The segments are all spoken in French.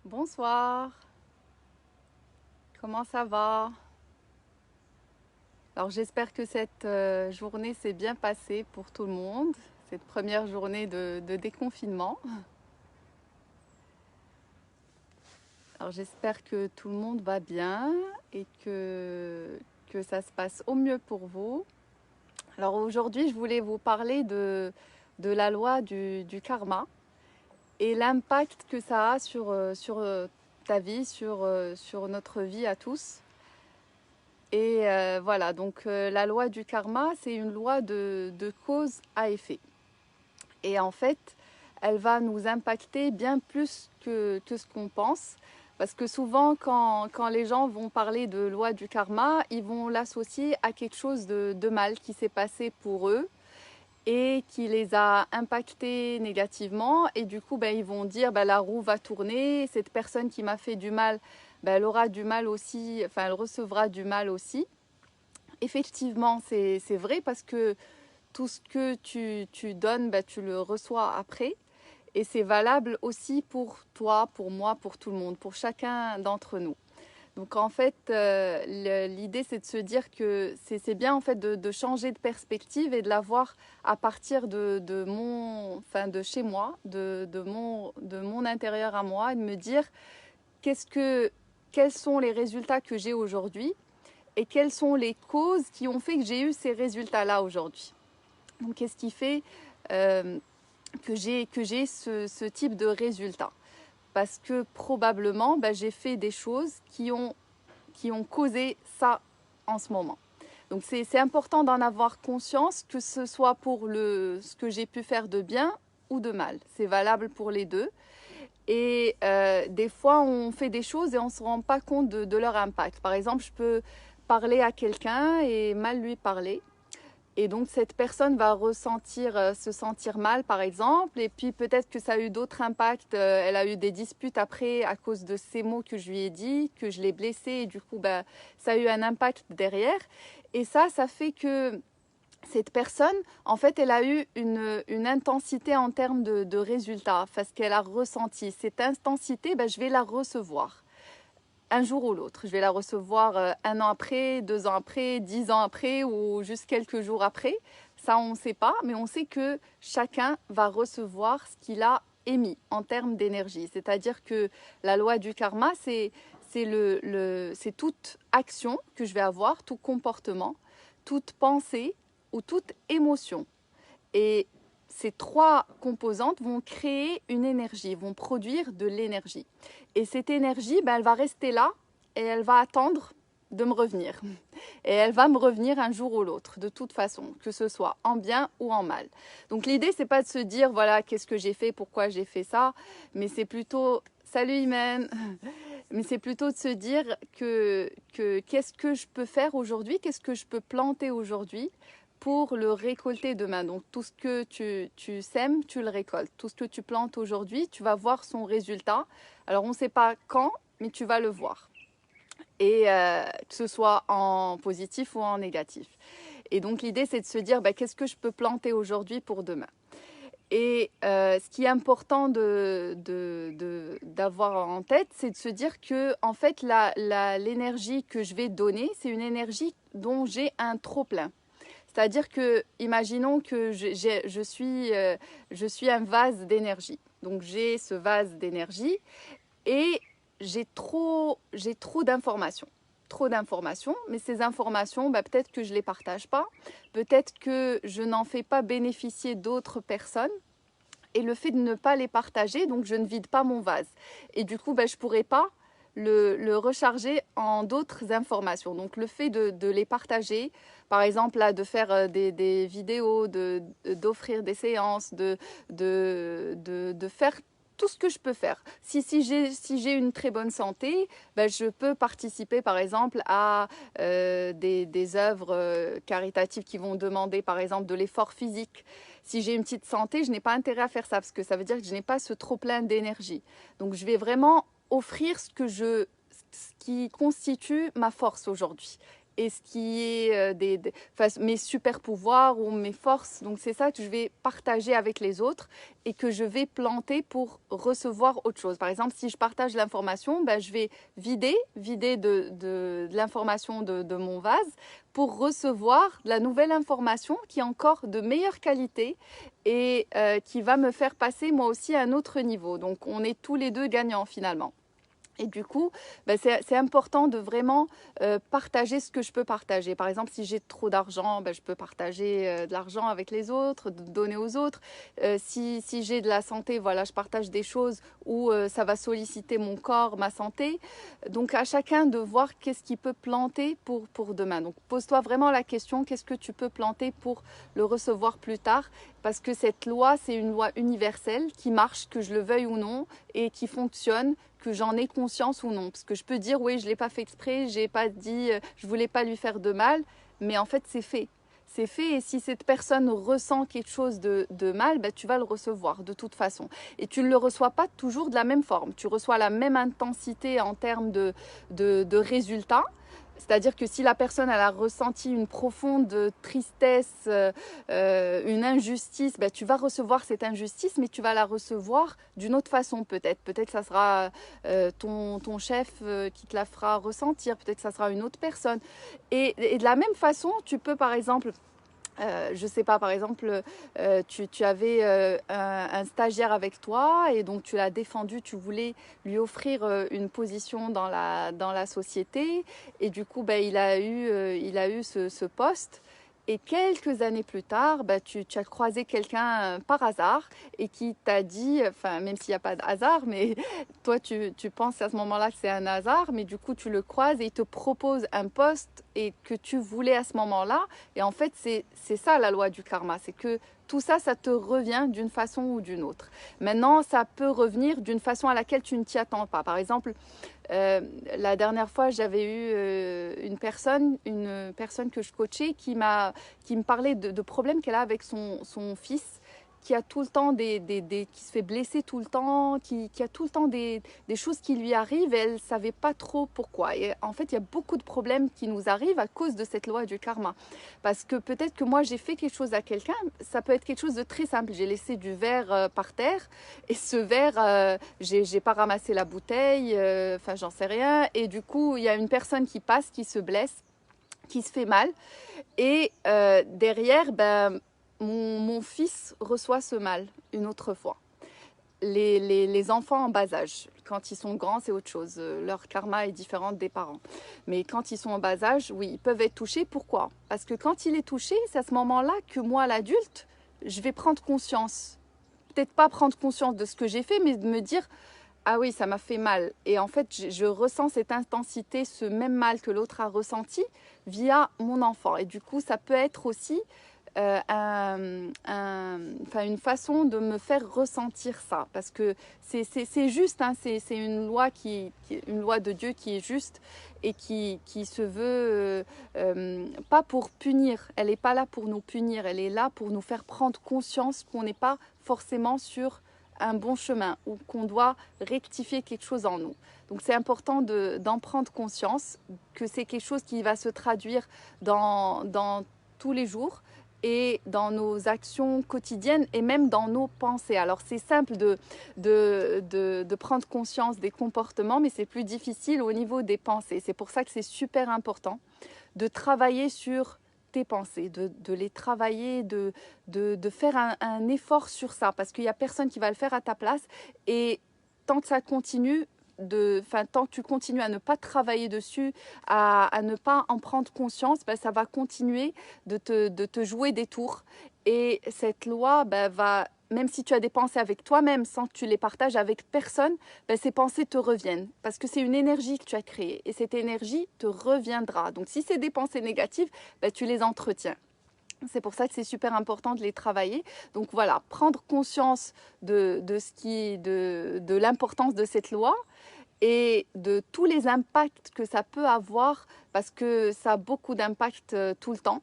Bonsoir, comment ça va? Alors j'espère que cette journée s'est bien passée pour tout le monde, cette première journée de déconfinement. Alors j'espère que tout le monde va bien et que ça se passe au mieux pour vous. Alors aujourd'hui je voulais vous parler de la loi du karma et l'impact que ça a sur ta vie, sur notre vie à tous. Et voilà, donc la loi du karma, c'est une loi de cause à effet. Et en fait, elle va nous impacter bien plus que ce qu'on pense. Parce que souvent, quand les gens vont parler de loi du karma, ils vont l'associer à quelque chose de mal qui s'est passé pour eux et qui les a impactés négativement. Et du coup, ben, ils vont dire ben, la roue va tourner, cette personne qui m'a fait du mal, ben, elle aura du mal aussi, enfin elle recevra du mal aussi. Effectivement, c'est vrai parce que tout ce que tu donnes, bah, tu le reçois après. Et c'est valable aussi pour toi, pour moi, pour tout le monde, pour chacun d'entre nous. Donc en fait, l'idée c'est de se dire que c'est bien en fait de changer de perspective et de la voir à partir enfin, de chez moi, de mon intérieur à moi, et de me dire qu'est-ce que, quels sont les résultats que j'ai aujourd'hui et quelles sont les causes qui ont fait que j'ai eu ces résultats-là aujourd'hui. Donc, qu'est-ce qui fait euh, que j'ai ce type de résultat? Parce que probablement, bah, j'ai fait des choses qui ont causé ça en ce moment. Donc, c'est important d'en avoir conscience, que ce soit pour ce que j'ai pu faire de bien ou de mal. C'est valable pour les deux. Et des fois, on fait des choses et on ne se rend pas compte de leur impact. Par exemple, je peux parler à quelqu'un et mal lui parler. Et donc cette personne va se sentir mal par exemple, et puis peut-être que ça a eu d'autres impacts, elle a eu des disputes après à cause de ces mots que je lui ai dit, que je l'ai blessée, et du coup bah, ça a eu un impact derrière. Et ça fait que cette personne, en fait, elle a eu une intensité en termes de résultats, parce qu'elle a ressenti. Cette intensité, bah, je vais la recevoir un jour ou l'autre. Je vais la recevoir un an après, 2 ans après, 10 ans après ou juste quelques jours après. Ça, on ne sait pas, mais on sait que chacun va recevoir ce qu'il a émis en termes d'énergie. C'est-à-dire que la loi du karma, c'est toute action que je vais avoir, tout comportement, toute pensée ou toute émotion. Et ces trois composantes vont créer une énergie, vont produire de l'énergie. Et cette énergie, ben, elle va rester là et elle va attendre de me revenir. Et elle va me revenir un jour ou l'autre, de toute façon, que ce soit en bien ou en mal. Donc l'idée, c'est pas de se dire, voilà, qu'est-ce que j'ai fait, pourquoi j'ai fait ça, mais c'est plutôt, salut Imen, mais c'est plutôt de se dire que qu'est-ce que je peux faire aujourd'hui, qu'est-ce que je peux planter aujourd'hui pour le récolter demain. Donc tout ce que tu sèmes, tu le récoltes. Tout ce que tu plantes aujourd'hui, tu vas voir son résultat. Alors on ne sait pas quand, mais tu vas le voir. Et que ce soit en positif ou en négatif. Et donc l'idée, c'est de se dire, bah, qu'est-ce que je peux planter aujourd'hui pour demain? Et ce qui est important d'avoir en tête, c'est de se dire que en fait, l'énergie que je vais donner, c'est une énergie dont j'ai un trop-plein. C'est-à-dire que, imaginons que je suis un vase d'énergie. Donc j'ai ce vase d'énergie et j'ai trop d'informations. Trop d'informations, mais ces informations, bah, peut-être que je ne les partage pas, peut-être que je n'en fais pas bénéficier d'autres personnes. Et le fait de ne pas les partager, donc je ne vide pas mon vase. Et du coup, bah, je ne pourrais pas le recharger en d'autres informations. Donc le fait de les partager, par exemple là, de faire des vidéos, d'offrir des séances, de faire tout ce que je peux faire. Si j'ai une très bonne santé, ben, je peux participer par exemple à des œuvres caritatives qui vont demander par exemple de l'effort physique. Si j'ai une petite santé, je n'ai pas intérêt à faire ça parce que ça veut dire que je n'ai pas ce trop plein d'énergie. Donc je vais vraiment offrir ce qui constitue ma force aujourd'hui. et ce qui est enfin, mes super pouvoirs ou mes forces. Donc c'est ça que je vais partager avec les autres et que je vais planter pour recevoir autre chose. Par exemple, si je partage l'information, ben, je vais vider de l'information de mon vase pour recevoir de la nouvelle information qui est encore de meilleure qualité et qui va me faire passer moi aussi à un autre niveau. Donc on est tous les deux gagnants finalement. Et du coup, ben c'est important de vraiment partager ce que je peux partager. Par exemple, si j'ai trop d'argent, ben je peux partager de l'argent avec les autres, de donner aux autres. Si j'ai de la santé, voilà, je partage des choses où ça va solliciter mon corps, ma santé. Donc à chacun de voir qu'est-ce qu'il peut planter pour demain. Donc pose-toi vraiment la question, qu'est-ce que tu peux planter pour le recevoir plus tard? Parce que cette loi, c'est une loi universelle qui marche, que je le veuille ou non, et qui fonctionne, que j'en ai conscience ou non. Parce que je peux dire, oui, je ne l'ai pas fait exprès, je n'ai pas dit, je ne voulais pas lui faire de mal, mais en fait, c'est fait. C'est fait, et si cette personne ressent quelque chose de mal, ben, tu vas le recevoir de toute façon. Et tu ne le reçois pas toujours de la même forme. Tu reçois la même intensité en termes de résultats. C'est-à-dire que si la personne elle a ressenti une profonde tristesse, une injustice, ben, tu vas recevoir cette injustice, mais tu vas la recevoir d'une autre façon peut-être. Peut-être que ça sera ton chef qui te la fera ressentir, peut-être que ça sera une autre personne. Et de la même façon, tu peux par exemple... je sais pas, par exemple, tu avais un stagiaire avec toi et donc tu l'as défendu, tu voulais lui offrir une position dans la société et du coup, ben, il a eu ce poste. Et quelques années plus tard, bah, tu as croisé quelqu'un par hasard et qui t'a dit, enfin même s'il n'y a pas de hasard, mais toi tu penses à ce moment-là que c'est un hasard, mais du coup tu le croises et il te propose un poste et que tu voulais à ce moment-là. Et en fait c'est ça la loi du karma, c'est que tout ça, ça te revient d'une façon ou d'une autre. Maintenant, ça peut revenir d'une façon à laquelle tu ne t'y attends pas. Par exemple, la dernière fois, j'avais eu une personne que je coachais qui me parlait de problèmes qu'elle a avec son fils qui a tout le temps qui se fait blesser tout le temps, qui a tout le temps des choses qui lui arrivent et elle ne savait pas trop pourquoi. Et en fait, il y a beaucoup de problèmes qui nous arrivent à cause de cette loi du karma. Parce que peut-être que moi, j'ai fait quelque chose à quelqu'un, ça peut être quelque chose de très simple. J'ai laissé du verre par terre et ce verre, j'ai pas ramassé la bouteille, enfin, j'en sais rien. Et du coup, il y a une personne qui passe, qui se blesse, qui se fait mal. Et derrière, ben, mon fils reçoit ce mal une autre fois. Les enfants en bas âge, quand ils sont grands, c'est autre chose. Leur karma est différent des parents. Mais quand ils sont en bas âge, oui, ils peuvent être touchés. Pourquoi? Parce que quand il est touché, c'est à ce moment-là que moi, l'adulte, je vais prendre conscience. Peut-être pas prendre conscience de ce que j'ai fait, mais de me dire, ah oui, ça m'a fait mal. Et en fait, je ressens cette intensité, ce même mal que l'autre a ressenti via mon enfant. Et du coup, ça peut être aussi une façon de me faire ressentir ça. Parce que c'est juste, hein, c'est une loi une loi de Dieu qui est juste et qui se veut pas pour punir. Elle n'est pas là pour nous punir, elle est là pour nous faire prendre conscience qu'on n'est pas forcément sur un bon chemin ou qu'on doit rectifier quelque chose en nous. Donc c'est important d'en prendre conscience, que c'est quelque chose qui va se traduire dans tous les jours et dans nos actions quotidiennes et même dans nos pensées. Alors c'est simple de prendre conscience des comportements, mais c'est plus difficile au niveau des pensées. C'est pour ça que c'est super important de travailler sur tes pensées, de les travailler, de faire un effort sur ça, parce qu'il n'y a personne qui va le faire à ta place. Et tant que ça continue, tant que tu continues à ne pas travailler dessus, à ne pas en prendre conscience, ben, ça va continuer de te jouer des tours. Et cette loi va, même si tu as des pensées avec toi-même sans que tu les partages avec personne, ben, ces pensées te reviennent. Parce que c'est une énergie que tu as créée et cette énergie te reviendra. Donc si c'est des pensées négatives, ben, tu les entretiens. C'est pour ça que c'est super important de les travailler. Donc voilà, prendre conscience de l'importance de cette loi et de tous les impacts que ça peut avoir, parce que ça a beaucoup d'impact tout le temps.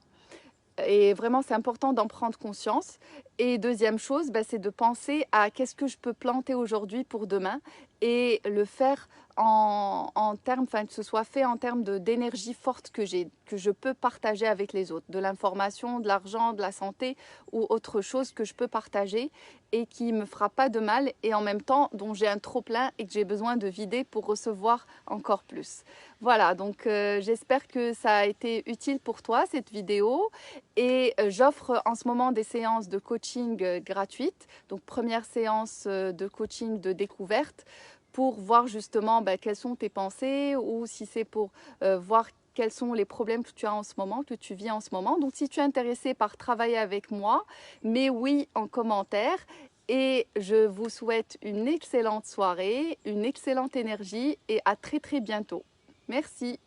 Et vraiment, c'est important d'en prendre conscience. Et deuxième chose, c'est de penser à qu'est-ce que je peux planter aujourd'hui pour demain et le faire en termes, enfin que ce soit fait en termes d'énergie forte que j'ai, que je peux partager avec les autres, de l'information, de l'argent, de la santé ou autre chose que je peux partager et qui me fera pas de mal et en même temps dont j'ai un trop plein et que j'ai besoin de vider pour recevoir encore plus. Voilà, donc j'espère que ça a été utile pour toi cette vidéo et j'offre en ce moment des séances de coaching gratuites. Donc première séance de coaching de découverte pour voir justement quelles sont tes pensées ou si c'est pour voir quels sont les problèmes que tu as en ce moment, que tu vis en ce moment. Donc si tu es intéressé par travailler avec moi, mets oui en commentaire. Et je vous souhaite une excellente soirée, une excellente énergie et à très très bientôt. Merci.